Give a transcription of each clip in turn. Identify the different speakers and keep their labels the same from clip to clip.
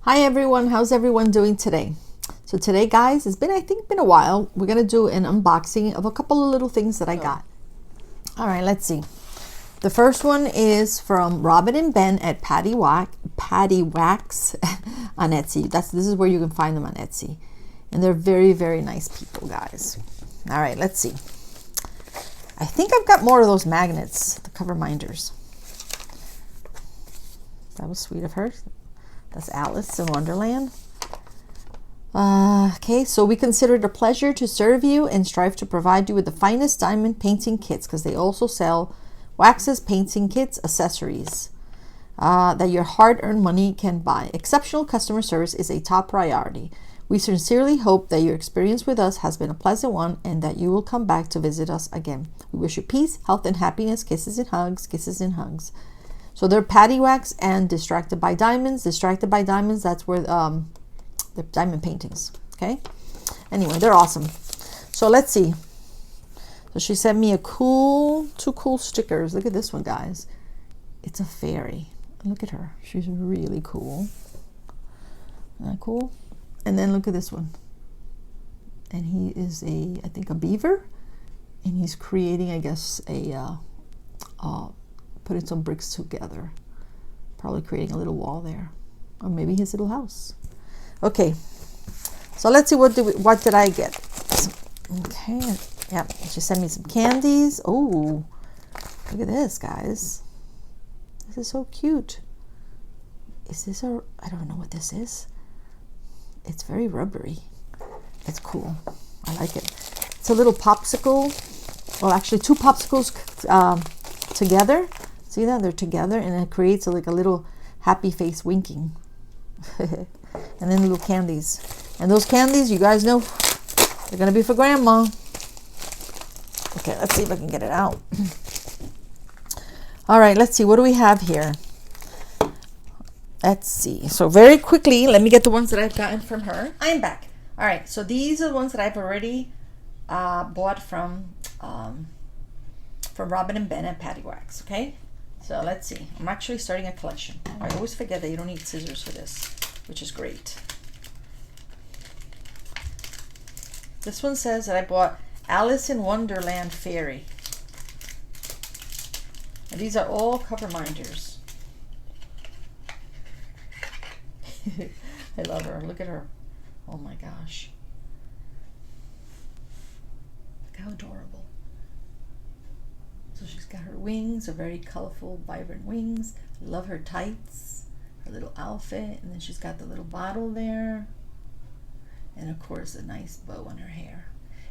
Speaker 1: Hi everyone, how's everyone doing today? So today, guys, it's been, I think, been a while. We're gonna do an unboxing of a couple of little things that I got. All right, let's see. The first one is from Robin and Ben at Paddy Waxx on Etsy. This is where you can find them on Etsy. And they're very, very nice people, guys. All right, let's see. I think I've got more of those magnets, the Coverminders. That was sweet of her. That's Alice in Wonderland. Okay, so we consider it a pleasure to serve you and strive to provide you with the finest diamond painting kits, because they also sell Waxx's painting kits, accessories that your hard-earned money can buy. Exceptional customer service is a top priority. We sincerely hope that your experience with us has been a pleasant one and that you will come back to visit us again. We wish you peace, health, and happiness. Kisses and hugs, kisses and hugs. So they're Paddy Waxx and Distracted by Diamonds. Distracted by Diamonds, that's where the diamond paintings, okay? Anyway, they're awesome. So let's see. So she sent me two cool stickers. Look at this one, guys. It's a fairy. Look at her. She's really cool. Isn't that cool? And then look at this one. And he is I think a beaver. And he's creating, I guess, putting some bricks together, probably creating a little wall there, or maybe his little house. Okay, so let's see, what did I get? Okay, yeah, she sent me some candies. Oh, look at this, guys. This is so cute. Is this I don't know what this is. It's very rubbery. It's cool. I like it. It's a little popsicle. Well, actually two popsicles together. See that? They're together, and it creates like a little happy face winking. And then little candies. And those candies, you guys know, they're going to be for Grandma. Okay, let's see if I can get it out. All right, let's see. What do we have here? Let's see. So very quickly, let me get the ones that I've gotten from her. I'm back. All right, so these are the ones that I've already bought from Robin and Ben at Paddy Waxx, okay? So let's see. I'm actually starting a collection. I always forget that you don't need scissors for this, which is great. This one says that I bought Alice in Wonderland Fairy. And these are all Coverminders. I love her. Look at her. Oh my gosh. Look how adorable. So she's got her wings, are very colorful, vibrant wings. Love her tights, her little outfit, and then she's got the little bottle there. And of course, a nice bow on her hair.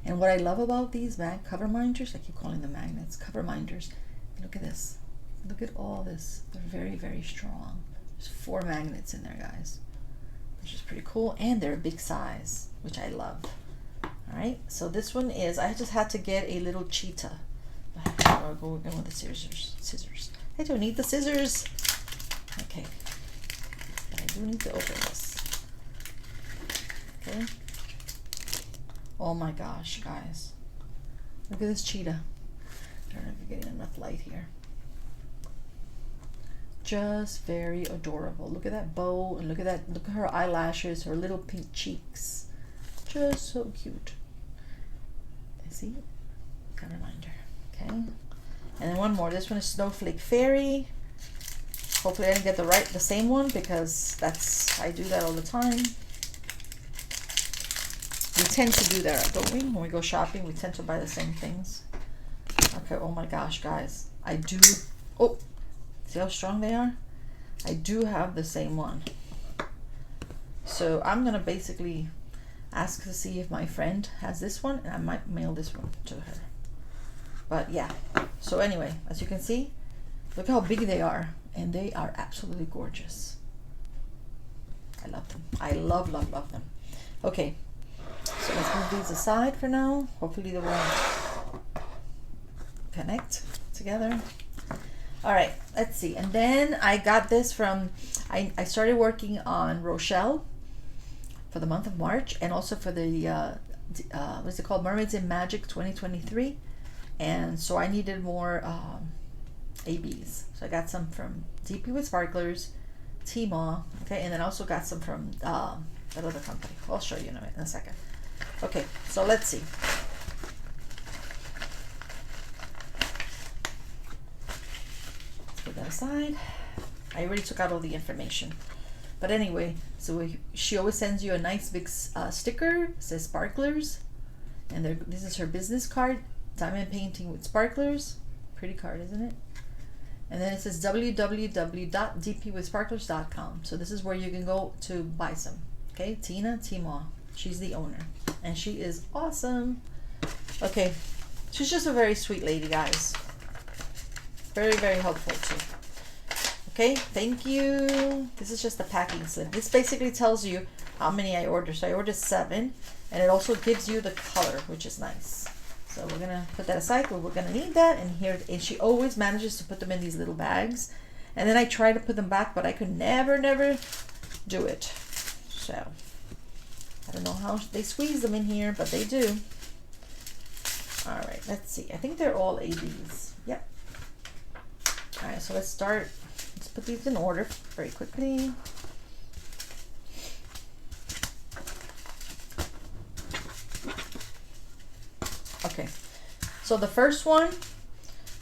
Speaker 1: And what I love about these Coverminders, I keep calling them magnets, Coverminders. Look at this. Look at all this. They're very, very strong. There's 4 magnets in there, guys, which is pretty cool. And they're a big size, which I love. All right, so this one is, I just had to get a little cheetah. I'll go in with the scissors. I don't need the scissors. Okay. But I do need to open this. Okay. Oh my gosh, guys. Look at this cheetah. I don't know if you're getting enough light here. Just very adorable. Look at that bow, and look at her eyelashes, her little pink cheeks. Just so cute. I see it. Kind of reminder. Okay, and then one more. This one is Snowflake Fairy. Hopefully I didn't get the same one, because I do that all the time. We tend to do that, don't we? When we go shopping, we tend to buy the same things. Okay, oh my gosh, guys. Oh, see how strong they are? I do have the same one. So I'm gonna basically ask to see if my friend has this one, and I might mail this one to her. But yeah, so anyway, as you can see, look how big they are, and they are absolutely gorgeous. I love them. I love, love, love them. Okay, so let's move these aside for now. Hopefully they won't connect together. All right, let's see. And then I got this from, I started working on Rochelle for the month of March, and also for the, what's it called? Mermaids in Magic 2023. And so I needed more ABs. So I got some from DP with Sparklers, Tmall. Okay, and then I also got some from that other company. I'll show you in a second. Okay, so let's see. Let's put that aside. I already took out all the information. But anyway, so she always sends you a nice big sticker. It says sparklers. And this is her business card. Diamond painting with sparklers. Pretty card, isn't it? And then it says www.dpwithsparklers.com. So this is where you can go to buy some. Okay, Tina Tmall. She's the owner. And she is awesome. Okay, she's just a very sweet lady, guys. Very, very helpful too. Okay, thank you. This is just the packing slip. This basically tells you how many I ordered. So I ordered 7, and it also gives you the color, which is nice. So we're gonna put that aside, but we're gonna need that. And here, and she always manages to put them in these little bags. And then I try to put them back, but I could never do it. So I don't know how they squeeze them in here, but they do. All right, let's see. I think they're all ABs. Yep. All right, so let's start. Let's put these in order very quickly. Okay, so the first one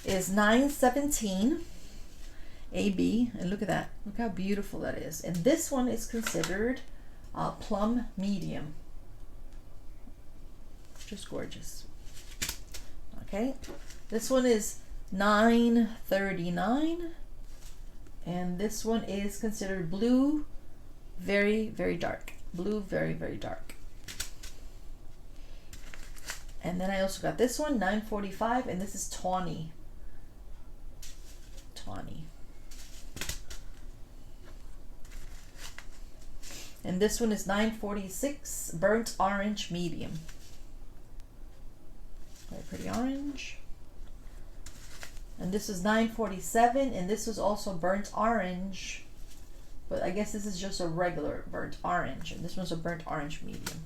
Speaker 1: is 917 AB, and look at that. Look how beautiful that is. And this one is considered plum medium. Just gorgeous. Okay, this one is 939, and this one is considered blue, very, very dark. Blue, very, very dark. And then I also got this one, 945, and this is tawny. Tawny. And this one is 946, burnt orange medium. Very pretty orange. And this is 947, and this is also burnt orange. But I guess this is just a regular burnt orange, and this one's a burnt orange medium.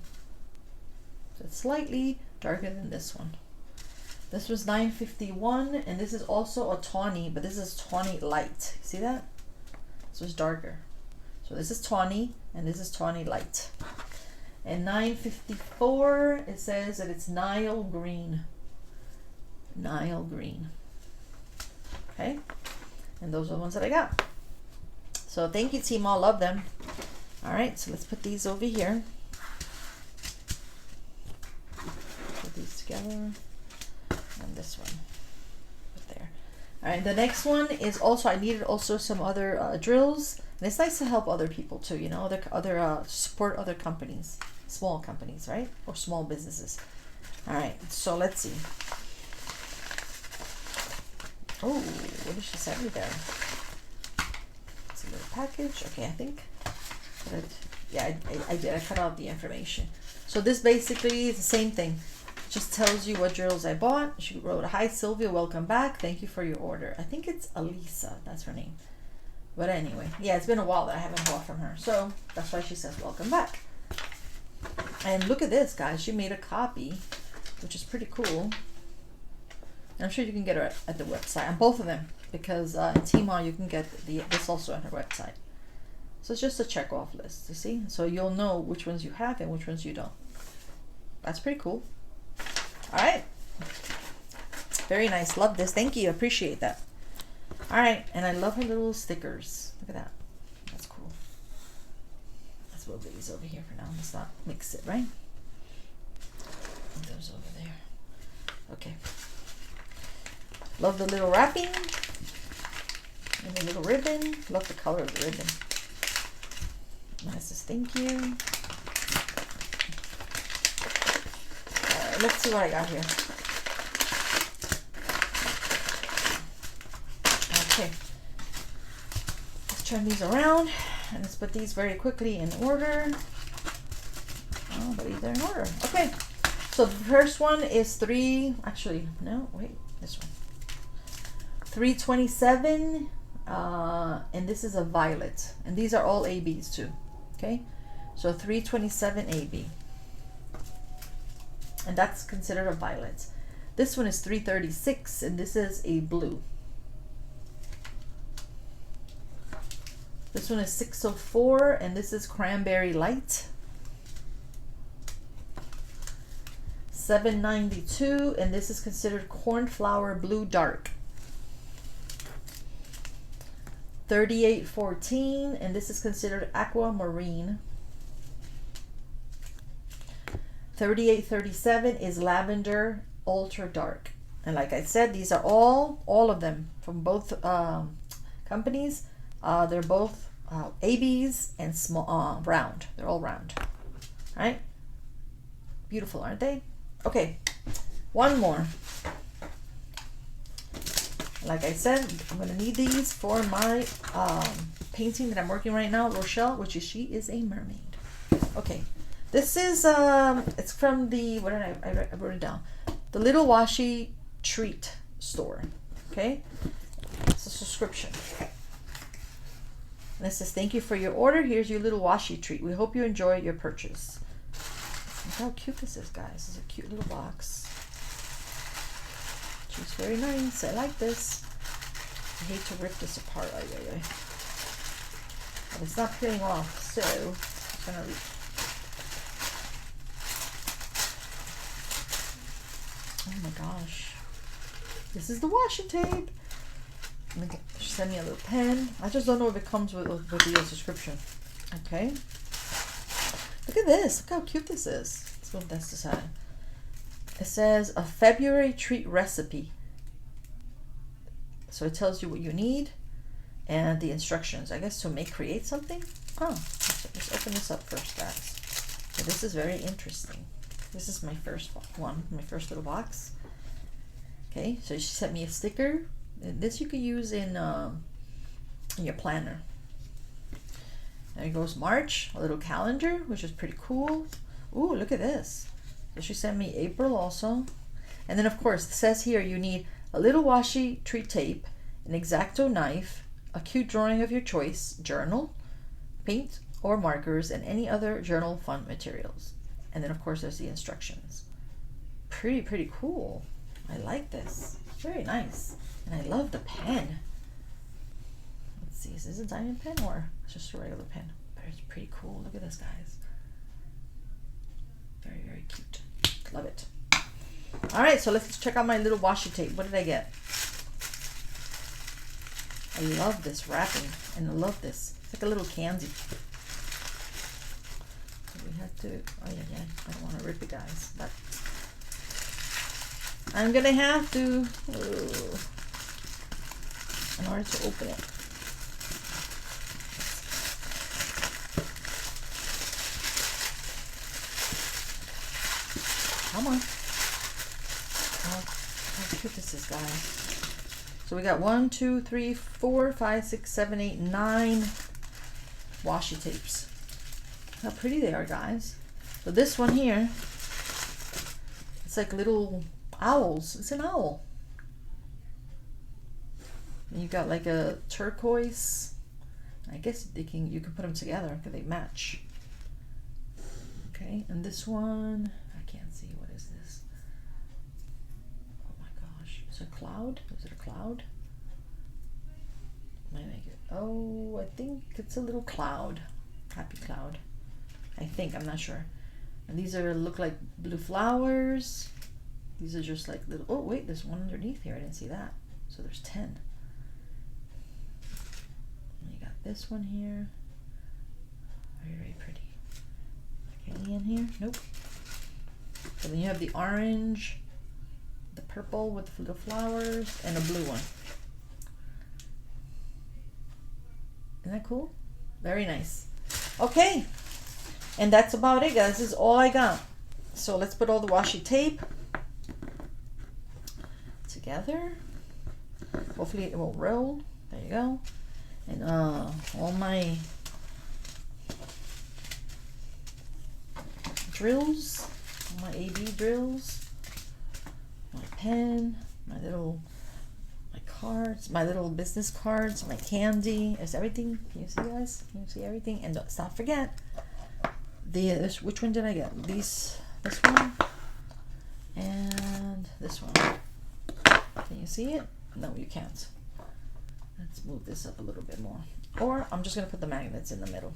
Speaker 1: So it's slightly darker than this one. This was 951, and this is also a tawny, but this is tawny light. See that? So it's darker. So this is tawny, and this is tawny light. And 954, it says that it's Nile green. Nile green. Okay, and those are the ones that I got. So thank you, Tmall. Love them. All right, so let's put these over here. Put these together, and this one right there. All right, the next one is also, I needed also some other drills, and it's nice to help other people too. You know, other support other companies, small companies, right, or small businesses. All right, so let's see. Oh, what did she send me there? It's a little package. Okay, I think. Yeah, I did. I cut out the information. So this basically is the same thing. Just tells you what drills I bought. She wrote, "Hi Sylvia, welcome back. Thank you for your order." I think it's Alissa. That's her name. But anyway, yeah, it's been a while that I haven't bought from her. So that's why she says welcome back. And look at this, guys. She made a copy, which is pretty cool. I'm sure you can get her at the website, on both of them, because in Tmall you can get this also on her website. So it's just a check off list, you see? So you'll know which ones you have and which ones you don't. That's pretty cool. All right. Very nice. Love this. Thank you. Appreciate that. All right. And I love her little stickers. Look at that. That's cool. Let's move these over here for now. Let's not mix it, right? Put those over there. Okay. Love the little wrapping and the little ribbon. Love the color of the ribbon. And it says thank you. Let's see what I got here. Okay. Let's turn these around and let's put these very quickly in order. Oh, but they're in order. Okay. So the first one is this one. 327, and this is a violet, and these are all ABs too. Okay, so 327 AB, and that's considered a violet. This one is 336, and this is a blue. This one is 604, and this is Cranberry Light. 792, and this is considered Cornflower Blue Dark. 3814, and this is considered Aquamarine. 3837 is Lavender Ultra Dark. And like I said, these are all of them from both companies. They're both ABs and small, round. They're all round. All right? Beautiful, aren't they? Okay, one more. Like I said, I'm going to need these for my painting that I'm working right now, Rochelle, which is, she is a mermaid. Okay, this is, it's from the, what did I wrote it down. The Little Washi Treat store, okay? It's a subscription. And it says, thank you for your order. Here's your little washi treat. We hope you enjoy your purchase. Look how cute this is, guys. This is a cute little box. She's very nice. I like this. I hate to rip this apart. But it's not peeling off, so I'm gonna oh my gosh. This is the washi tape. Send me a little pen. I just don't know if it comes with the subscription. Okay. Look at this. Look how cute this is. Let's move this aside. It says a February treat recipe. So it tells you what you need and the instructions, I guess, to create something. Oh, let's open this up first, guys. So this is very interesting. This is my first one, my first little box. Okay, so she sent me a sticker. This you could use in your planner. There goes March, a little calendar, which is pretty cool. Ooh, look at this. So she sent me April also. And then, of course, it says here you need a little washi treat tape, an X-Acto knife, a cute drawing of your choice, journal, paint or markers, and any other journal fun materials. And then, of course, there's the instructions. Pretty cool. I like this. Very nice. And I love the pen. Let's see, is this a diamond pen or it's just a regular pen? But it's pretty cool. Look at this, guys. Very cute. Love it. All right, so let's check out my little washi tape. What did I get? I love this wrapping, and I love this. It's like a little candy. We have to, oh yeah, I don't want to rip it, guys, but I'm gonna have to, in order to open it. Come on. How cute this is, guys. So we got 1, 2, 3, 4, 5, 6, 7, 8, 9 washi tapes. How pretty they are, guys. So this one here, it's like little owls. It's an owl. And you got like a turquoise. I guess you can put them together because they match. Okay, and this one, I can't see. What is this? Oh my gosh. Is it a cloud? Is it a cloud? Might make it. Oh, I think it's a little cloud. Happy cloud. I think, I'm not sure. And these are look like blue flowers. These are just like little, oh wait, there's one underneath here. I didn't see that. So there's 10. And you got this one here. Very pretty. Any in here? Nope. So then you have the orange, the purple with the little flowers, and a blue one. Isn't that cool? Very nice. Okay. And that's about it, guys. This is all I got. So let's put all the washi tape together. Hopefully it won't roll. There you go. And all my drills, all my AB drills, my pen, my cards, my little business cards, my candy. Is everything? Can you see, guys? Can you see everything? And let's not forget which one did I get? This one and this one. Can you see it? No, you can't. Let's move this up a little bit more. Or I'm just going to put the magnets in the middle.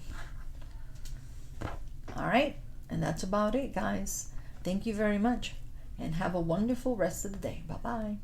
Speaker 1: All right, and that's about it, guys. Thank you very much, and have a wonderful rest of the day. Bye-bye.